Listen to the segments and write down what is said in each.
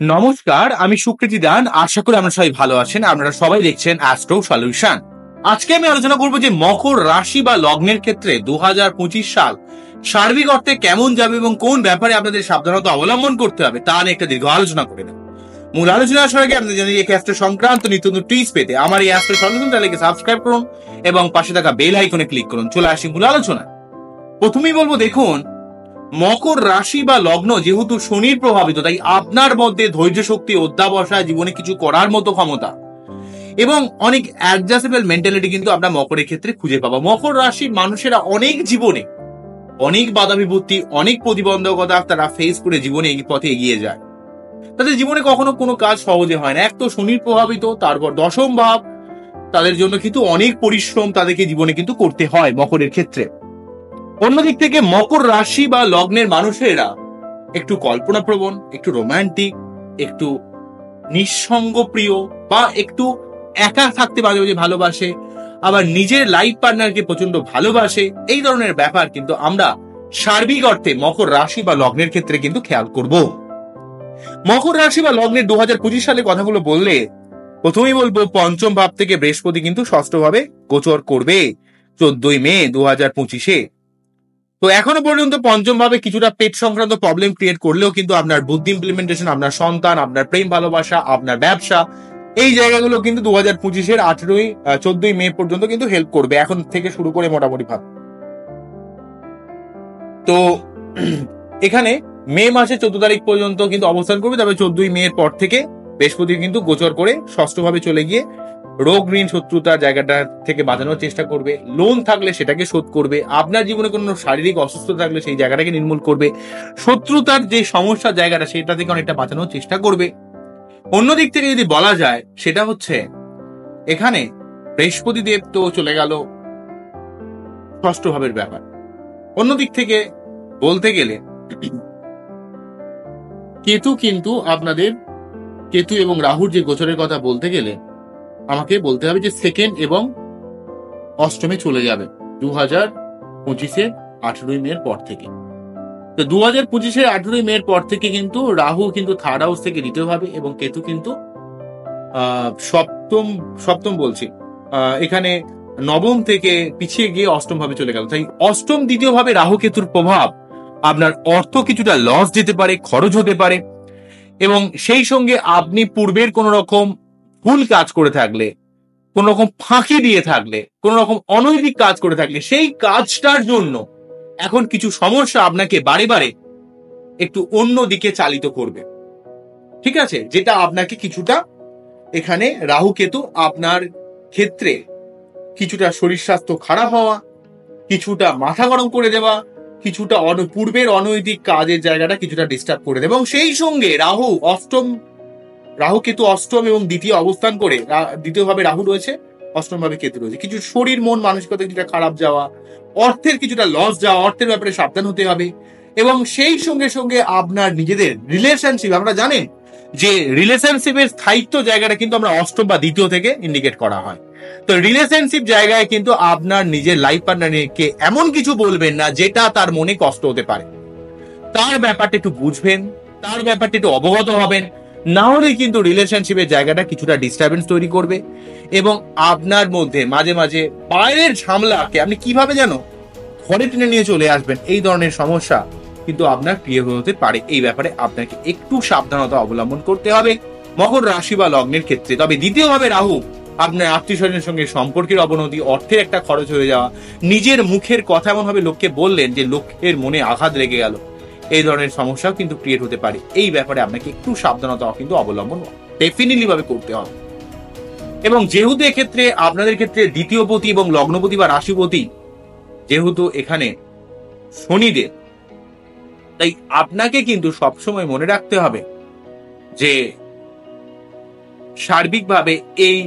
নমস্কার, আমি সুকৃতি দান। আশা করি আমরা সবাই ভালো আছেন। আপনারা সবাই দেখছেন অ্যাস্ট্রো সলিউশন। আজকে আমি আলোচনা করবো যে মকর রাশি বা লগ্নের ক্ষেত্রে 2025 সাল সার্বিক অর্থে কেমন যাবে এবং কোন ব্যাপারে আপনাদের সাবধানতা অবলম্বন করতে হবে তা নিয়ে একটা দীর্ঘ আলোচনা করে নেব। মূল আলোচনা আসার আগে আপনাদের জানিয়ে এই অ্যাস্ট্রো সংক্রান্ত নিত্য নতুন টিপস পেতে আমার এই অ্যাস্ট্রো সলিউশন চ্যানেলকে সাবস্ক্রাইব করুন এবং পাশে থাকা বেল আইকনে ক্লিক করুন। চলে আসি মূল আলোচনা। প্রথমেই বলবো, দেখুন, মকর রাশি বা লগ্ন যেহেতু শনির প্রভাবিত, তাই আপনার মধ্যে ধৈর্য শক্তি, অধ্যাবসায়, জীবনে কিছু করার মতো ক্ষমতা এবং অনেক অ্যাডজাস্টেবল মেন্টালিটি কিন্তু আমরা মকরের ক্ষেত্রে খুঁজে পাবো। মকর রাশির মানুষেরা অনেক জীবনে অনেক বাধা বিপত্তি, অনেক প্রতিবন্ধকতা তারা ফেস করে জীবনে এই পথে এগিয়ে যায়। তাদের জীবনে কখনো কোনো কাজ সহজে হয় না। এক তো শনির প্রভাবিত, তারপর দশম ভাব, তাদের জন্য কিন্তু অনেক পরিশ্রম তাদেরকে জীবনে কিন্তু করতে হয় মকরের ক্ষেত্রে। অন্যদিক থেকে মকর রাশি বা লগ্নের মানুষেরা একটু কল্পনাপ্রবণ, একটু রোমান্টিক, একটু নিঃসঙ্গ প্রিয় বা একটু একা থাকতে মাঝে মাঝে ভালোবাসে, আবার নিজের লাইফ পার্টনারকে প্রচন্ড ভালোবাসে। এই ধরনের ব্যাপার কিন্তু আমরা সার্বিক অর্থে মকর রাশি বা লগ্নের ক্ষেত্রে কিন্তু খেয়াল করব। মকর রাশি বা লগ্নের 2025 সালে কথাগুলো বললে প্রথমেই বলবো, পঞ্চম ভাব থেকে বৃহস্পতি কিন্তু ষষ্ঠ ভাবে গোচর করবে 14ই মে 2025-এ। তো এখনো পর্যন্ত পঞ্চম ভাবে কিছুটা পেট সংক্রান্ত প্রবলেম ক্রিয়েট করলেও কিন্তু আপনার বুদ্ধি ইমপ্লিমেন্টেশন, আপনার সন্তান, আপনার প্রেম ভালোবাসা, আপনার ব্যবসা, এই জায়গাগুলো কিন্তু 2025-এর 14ই মে পর্যন্ত কিন্তু হেল্প করবে, এখন থেকে শুরু করে মোটামুটি ভাব। তো এখানে মে মাসে 14 তারিখ পর্যন্ত কিন্তু অবস্থান করবে, তবে 14ই মে এর পর থেকে বৃহস্পতি কিন্তু গোচর করে ষষ্ঠ ভাবে চলে গিয়ে রোগ ঋণ শত্রুতার জায়গাটা থেকে বাঁচানোর চেষ্টা করবে। লোন থাকলে সেটাকে শোধ করবে। আপনার জীবনে কোনো শারীরিক অসুস্থতা থাকলে সেই জায়গাটাকে নির্মূল করবে। শত্রুতার যে সমস্যার জায়গাটা সেটা থেকে অনেকটা বাঁচানোর চেষ্টা করবে। অন্যদিক থেকে যদি বলা যায়, সেটা হচ্ছে এখানে বৃহস্পতি দেব তো চলে গেল ষষ্ঠ ভাবের ব্যাপার। অন্যদিক থেকে বলতে গেলে কেতু কিন্তু আপনাদের, কেতু এবং রাহুর যে গোচরের কথা বলতে গেলে আমাকে বলতে হবে যে সেকেন্ড এবং অষ্টমে চলে যাবে 2025-এর 18ই মে এর পর থেকে। তো 2025-এর 18ই মে এর পর থেকে কিন্তু রাহু কিন্তু থার্ড হাউস থেকে দ্বিতীয় ভাবে এবং কেতু কিন্তু সপ্তম বলছি, এখানে নবম থেকে পিছিয়ে গিয়ে অষ্টম ভাবে চলে গেল। তাই অষ্টম দ্বিতীয় ভাবে রাহু কেতুর প্রভাব আপনার অর্থ কিছুটা লস যেতে পারে, খরচ হতে পারে, এবং সেই সঙ্গে আপনি পূর্বের কোন রকম ভুল কাজ করে থাকলে, কোন রকম ফাঁকি দিয়ে থাকলে, কোন রকম অনৈতিক কাজ করে থাকলে, সেই কাজটার জন্য এখন কিছু সমস্যা আপনাকে বারে বারে একটু অন্য দিকে চালিত করবে। ঠিক আছে, যেটা আপনাকে কিছুটা, এখানে রাহু কেতু আপনার ক্ষেত্রে কিছুটা শরীর স্বাস্থ্য খারাপ হওয়া, কিছুটা মাথা গরম করে দেওয়া, কিছুটা পূর্বের অনৈতিক কাজের জায়গাটা কিছুটা ডিস্টার্ব করে দেবে। এবং সেই সঙ্গে রাহু কেতু অষ্টম এবং দ্বিতীয় অবস্থান করে, দ্বিতীয় ভাবে রাহু রয়েছে, অষ্টম ভাবে কেতু রয়েছে, কিছু শরীর মন মানসিকতা কিছুটা খারাপ যাওয়া, অর্থের কিছুটা লস যাওয়া, অর্থের ব্যাপারে সাবধান হতে হবে। এবং সেই সঙ্গে সঙ্গে আপনার নিজেদের রিলেশনশিপ, আমরা জানেন যে রিলেশনশিপের স্থায়িত্ব জায়গাটা কিন্তু আমরা অষ্টম বা দ্বিতীয় থেকে ইন্ডিকেট করা হয়। তো রিলেশনশিপ জায়গায় কিন্তু আপনার নিজের লাইফ পার্টনারকে এমন কিছু বলবেন না যেটা তার মনে কষ্ট হতে পারে। তার ব্যাপারটা একটু বুঝবেন, তার ব্যাপারটা একটু অবগত হবেন, না হলে কিন্তু রিলেশনশিপের জায়গাটা কিছুটা ডিস্টারবেন্স তৈরি করবে এবং আপনার মধ্যে মাঝে মাঝে বাইরের ঝামেলাকে আপনি কিভাবে যেন ঘরে টেনে নিয়ে চলে আসবেন, এই ধরনের সমস্যা কিন্তু আপনার ক্রিয়েট হতে পারে। এই ব্যাপারে আপনাকে একটু সাবধানতা অবলম্বন করতে হবে মকর রাশি বা লগ্নের ক্ষেত্রে। তবে দ্বিতীয়ভাবে রাহু আপনার আত্মীয় স্বজনের সঙ্গে সম্পর্কের অবনতি, অর্থের একটা খরচ হয়ে যাওয়া, নিজের মুখের কথা এমন ভাবে লোককে বললেন যে লোকের মনে আঘাত লেগে গেল, এই ধরনের সমস্যাও কিন্তু ক্রিয়েট হতে পারে। এই ব্যাপারে আপনাকে একটু সাবধানতা কিন্তু অবলম্বন ডেফিনেটলি ভাবে করতে হবে। এবং যেহেতু এক্ষেত্রে আপনাদের ক্ষেত্রে দ্বিতীয়পতি এবং লগ্নপতি বা রাশিপতি যেহেতু এখানে শনিদেব, তাই আপনাকে কিন্তু সবসময় মনে রাখতে হবে যে সার্বিকভাবে এই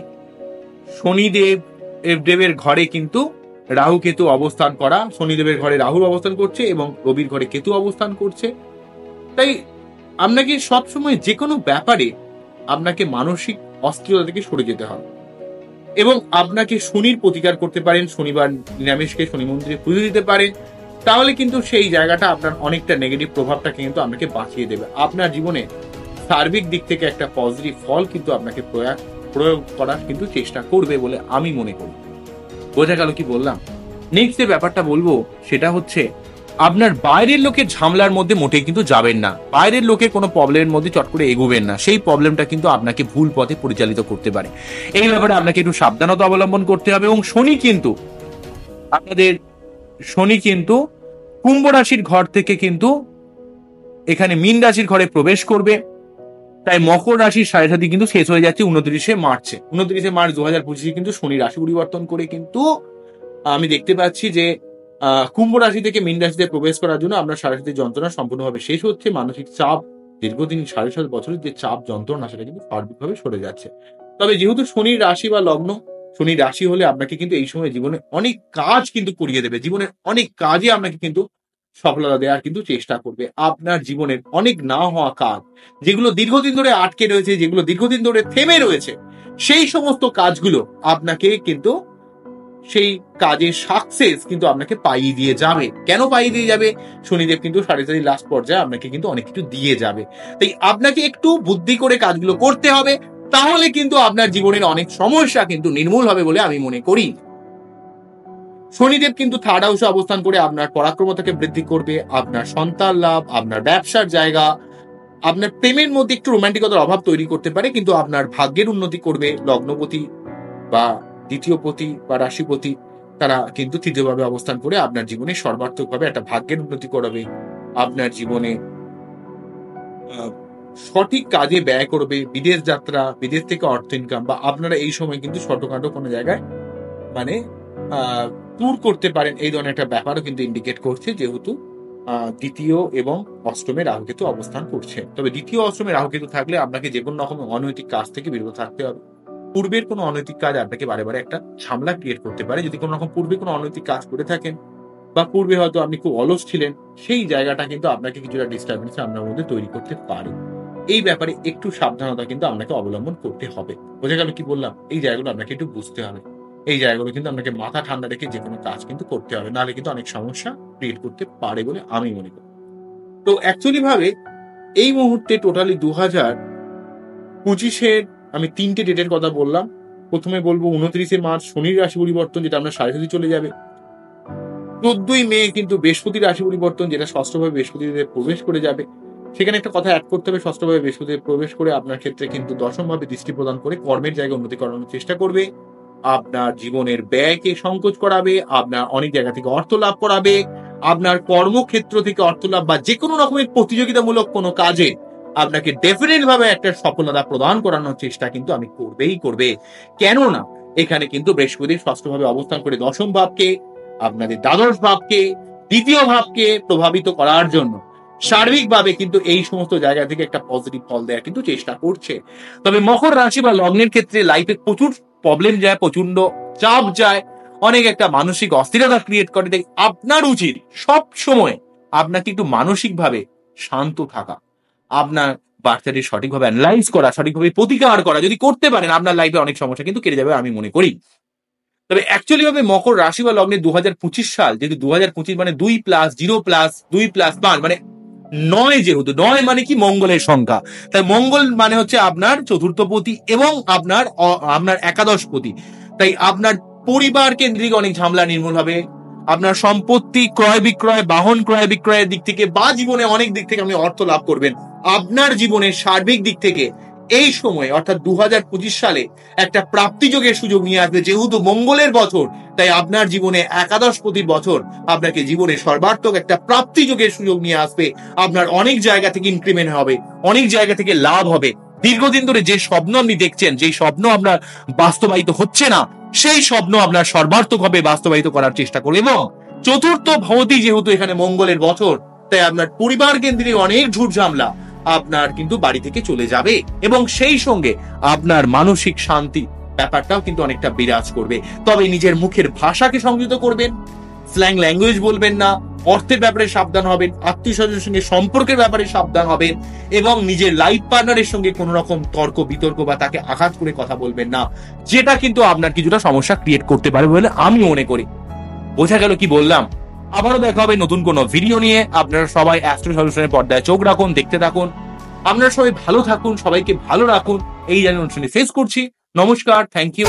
শনিদেবের ঘরে কিন্তু রাহু কেতু অবস্থান করা, শনিদেবের ঘরে রাহুর অবস্থান করছে এবং রবির ঘরে কেতু অবস্থান করছে। তাই আপনাকে সবসময় যে কোনো ব্যাপারে আপনাকে মানসিক অস্থিরতা থেকে সরে যেতে হবে এবং আপনাকে শনির প্রতিকার করতে পারেন। শনিবার নিরামিষকে শনি মন্দিরে পুজো দিতে পারেন, তাহলে কিন্তু সেই জায়গাটা আপনার অনেকটা নেগেটিভ প্রভাবটা কিন্তু আপনাকে বাঁচিয়ে দেবে। আপনার জীবনে সার্বিক দিক থেকে একটা পজিটিভ ফল কিন্তু আপনাকে প্রয়োগ করার কিন্তু চেষ্টা করবে বলে আমি মনে করি। বোঝা গেল কি বললাম? নেক্সট যে ব্যাপারটা বলবো সেটা হচ্ছে আপনার বাইরের লোকের ঝামেলার মধ্যে মোটেই কিন্তু যাবেন না। বাইরের লোকের কোনো প্রবলেমের মধ্যে চট করে এগোবেন না। সেই প্রবলেমটা কিন্তু আপনাকে ভুল পথে পরিচালিত করতে পারে। এই ব্যাপারে আপনাকে একটু সাবধানতা অবলম্বন করতে হবে। এবং শনি কিন্তু কুম্ভ রাশির ঘর থেকে কিন্তু এখানে মীন রাশির ঘরে প্রবেশ করবে। তাই মকর রাশির সাড়ে কিন্তু শেষ হয়ে যাচ্ছে 29শে মার্চে। 29শে মার্চ 2025 কিন্তু শনি রাশি পরিবর্তন করে কিন্তু আমি দেখতে পাচ্ছি যে কুম্ভ রাশি থেকে মীন রাশিতে প্রবেশ করার জন্য আপনার সাড়ে যন্ত্রণা সম্পূর্ণভাবে শেষ হচ্ছে। মানসিক চাপ, দীর্ঘদিন 7.5 বছরের যে চাপ যন্ত্রণা সেটা কিন্তু সার্বিকভাবে সরে যাচ্ছে। তবে যেহেতু শনির রাশি বা লগ্ন, শনির রাশি হলে আপনাকে কিন্তু এই সময় জীবনে অনেক কাজ কিন্তু করিয়ে দেবে। জীবনের অনেক কাজে আপনাকে কিন্তু সফলতা দেওয়ার কিন্তু চেষ্টা করবে। আপনার জীবনের অনেক না হওয়া কাজ, যেগুলো দীর্ঘদিন ধরে আটকে রয়েছে, যেগুলো দীর্ঘদিন ধরে থেমে রয়েছে, সেই সমস্ত কাজগুলো আপনাকে কিন্তু সেই কাজের সাকসেস কিন্তু আপনাকে পাইয়ে দিয়ে যাবে। কেন পাইয়ে দিয়ে যাবে? শনিদেব কিন্তু 4.5 লাস্ট পর্যায়ে আপনাকে কিন্তু অনেক কিছু দিয়ে যাবে। তাই আপনাকে একটু বুদ্ধি করে কাজগুলো করতে হবে, তাহলে কিন্তু আপনার জীবনের অনেক সমস্যা কিন্তু নির্মূল হবে বলে আমি মনে করি। শনিদেব কিন্তু থার্ড হাউসে অবস্থান করে আপনার পরাক্রমতাকে বৃদ্ধি করবে, আপনার সন্তান লাভ, আপনার ব্যবসার জায়গা, আপনার প্রেমের মধ্যে একটু রোমান্টিকতার অভাব তৈরি করতে পারে, কিন্তু আপনার ভাগ্যের উন্নতি করবে। লগ্নপতি বা দ্বিতীয়পতি বা রাশিপতি তারা কিন্তু তৃতীয়ভাবে অবস্থান করে আপনার জীবনে সর্বার্থকভাবে একটা ভাগ্যের উন্নতি করাবে। আপনার জীবনে সঠিক কাজে ব্যয় করবে, বিদেশ যাত্রা, বিদেশ থেকে অর্থ ইনকাম, বা আপনারা এই সময় কিন্তু ছোটখাটো কোনো জায়গায় মানে ট্যুর করতে পারেন। এই ধরনের একটা ব্যাপারও কিন্তু ইন্ডিকেট করছে, যেহেতু দ্বিতীয় এবং অষ্টমে রাহুকেতু অবস্থান করছে। তবে দ্বিতীয় অষ্টমে রাহুকেতু থাকলে আপনাকে যে কোনো রকম অনৈতিক কাজ থেকে বিরত থাকতে হবে। পূর্বের কোনো অনৈতিক কাজ আপনাকে বারে বারে একটা ঝামেলা ক্রিয়েট করতে পারে। যদি কোনো রকম পূর্বে কোনো অনৈতিক কাজ করে থাকেন, বা পূর্বে হয়তো আপনি খুব অলস ছিলেন, সেই জায়গাটা কিন্তু আপনাকে কিছুটা ডিস্টারবেন্স আপনার মধ্যে তৈরি করতে পারে। এই ব্যাপারে একটু সাবধানতা কিন্তু আপনাকে অবলম্বন করতে হবে। বোঝা গেল কি বললাম? এই জায়গাগুলো আপনাকে একটু বুঝতে হবে। এই জায়গাগুলো কিন্তু আপনাকে মাথা ঠান্ডা রেখে যে কোনো কাজ কিন্তু করতে হবে, নাহলে কিন্তু অনেক সমস্যা ক্রিয়েট করতে পারে বলে আমি মনে করি। তো অ্যাকচুয়ালি ভাবে এই মুহূর্তে টোটালি 2025-এর আমি 3টে ডেটের কথা বললাম। প্রথমে বলবো 29শে মার্চ শনির রাশি পরিবর্তন, যেটা আপনার সাড়ে চলে যাবে। 14ই মে কিন্তু বৃহস্পতির রাশি পরিবর্তন, যেটা ষষ্ঠভাবে বৃহস্পতিতে প্রবেশ করে যাবে। সেখানে একটা কথা অ্যাড করতে হবে, ষষ্ঠভাবে বৃহস্পতিতে প্রবেশ করে আপনার ক্ষেত্রে কিন্তু দশমভাবে দৃষ্টি প্রদান করে কর্মের জায়গা উন্নতি করানোর চেষ্টা করবে। আপনার জীবনের ব্যয়কে সংকোচ করাবে, আপনার অনেক জায়গা থেকে অর্থ লাভ করাবে, আপনার কর্মক্ষেত্র থেকে অর্থ লাভ বা যে কোনো রকমের প্রতিযোগিতামূলক কোনো কাজে আপনাকে ডেফিনেট ভাবে একটা সফলতা প্রদান করানোর চেষ্টা কিন্তু আমি করবে। কেননা এখানে কিন্তু বৃহস্পতি ষষ্ঠভাবে অবস্থান করে দশম ভাবকে, আপনাদের দ্বাদশ ভাবকে, দ্বিতীয় ভাবকে প্রভাবিত করার জন্য সার্বিকভাবে কিন্তু এই সমস্ত জায়গা থেকে একটা পজিটিভ ফল দেওয়ার কিন্তু চেষ্টা করছে। তবে মকর রাশি বা লগ্নের ক্ষেত্রে লাইফে প্রচুর প্রবলেম যায়, প্রচন্ড চাপ যায়, অনেক একটা মানসিক অস্থিরতা ক্রিয়েট করে। তাই আপনার উচিত সব সময় আপনাকে একটু মানসিকভাবে শান্ত থাকা, আপনার বার্তাটি সঠিকভাবে অ্যানালাইজ করা, সঠিকভাবে প্রতিকার করা। যদি করতে পারেন, আপনার লাইফে অনেক সমস্যা কিন্তু কেটে যাবে আমি মনে করি। তবে অ্যাকচুয়ালি ভাবে মকর রাশি বা লগ্নে 2025 সাল, যেহেতু 2025 মানে 2+0+2+5 মানে 9, যেহেতু 9 মানে কি মঙ্গলের সংখ্যা, তাই মঙ্গল মানে হচ্ছে আপনার চতুর্থপতি এবং আপনার একাদশপতি। তাই আপনার পরিবার কেন্দ্রিক অনেক ঝামেলা নির্মূল হবে। আপনার সম্পত্তি ক্রয় বিক্রয়, বাহন ক্রয় বিক্রয়ের দিক থেকে বা জীবনে অনেক দিক থেকে আপনি অর্থ লাভ করবেন। আপনার জীবনের সার্বিক দিক থেকে এই সময় অর্থাৎ 2025 সালে একটা প্রাপ্তিযোগের সুযোগ নিয়ে আসবে। যেহেতু মঙ্গলের বছর, তাই আপনার জীবনে একাদশপতির বছর আপনাকে জীবনে সর্বার্থক একটা প্রাপ্তিযোগের সুযোগ নিয়ে আসবে। আপনার অনেক জায়গা থেকে ইনক্রিমেন্ট হবে, অনেক জায়গা থেকে লাভ হবে। দীর্ঘদিন ধরে যে স্বপ্ন আপনি দেখছেন, যেই স্বপ্ন আপনার বাস্তবায়িত হচ্ছে না, সেই স্বপ্ন আপনার সর্বার্থকভাবে বাস্তবায়িত করার চেষ্টা করবে। এবং চতুর্থ ভবতি যেহেতু এখানে মঙ্গলের বছর, তাই আপনার পরিবার কেন্দ্রিক অনেক ঝুট ঝামেলা আপনার কিন্তু বাড়ি থেকে চলে যাবে, এবং সেই সঙ্গে আপনার মানসিক শান্তি ব্যাপারটাও কিন্তু অনেকটা বিরাজ করবে। তবে নিজের মুখের ভাষাকে সংযত করবেন, স্ল্যাং ল্যাঙ্গুয়েজ বলবেন না, অর্থের ব্যাপারে সাবধান হবেন, আত্মীয় স্বজনের সঙ্গে সম্পর্কের ব্যাপারে সাবধান হবেন, এবং নিজের লাইফ পার্টনারের সঙ্গে কোন রকম তর্ক বিতর্ক বা তাকে আঘাত করে কথা বলবেন না, যেটা কিন্তু আপনার কিছুটা সমস্যা ক্রিয়েট করতে পারে বলে আমি মনে করি। বোঝা গেল কি বললাম? আবারও দেখা হবে নতুন কোনো ভিডিও নিয়ে। আপনারা সবাই অ্যাস্ট্রো সলিউশনের পর্দায় চোখ রাখুন, দেখতে থাকুন। আপনারা সবাই ভালো থাকুন, সবাইকে ভালো রাখুন, এই জানি অনুষ্ঠানে শেষ করছি। নমস্কার, থ্যাংক ইউ।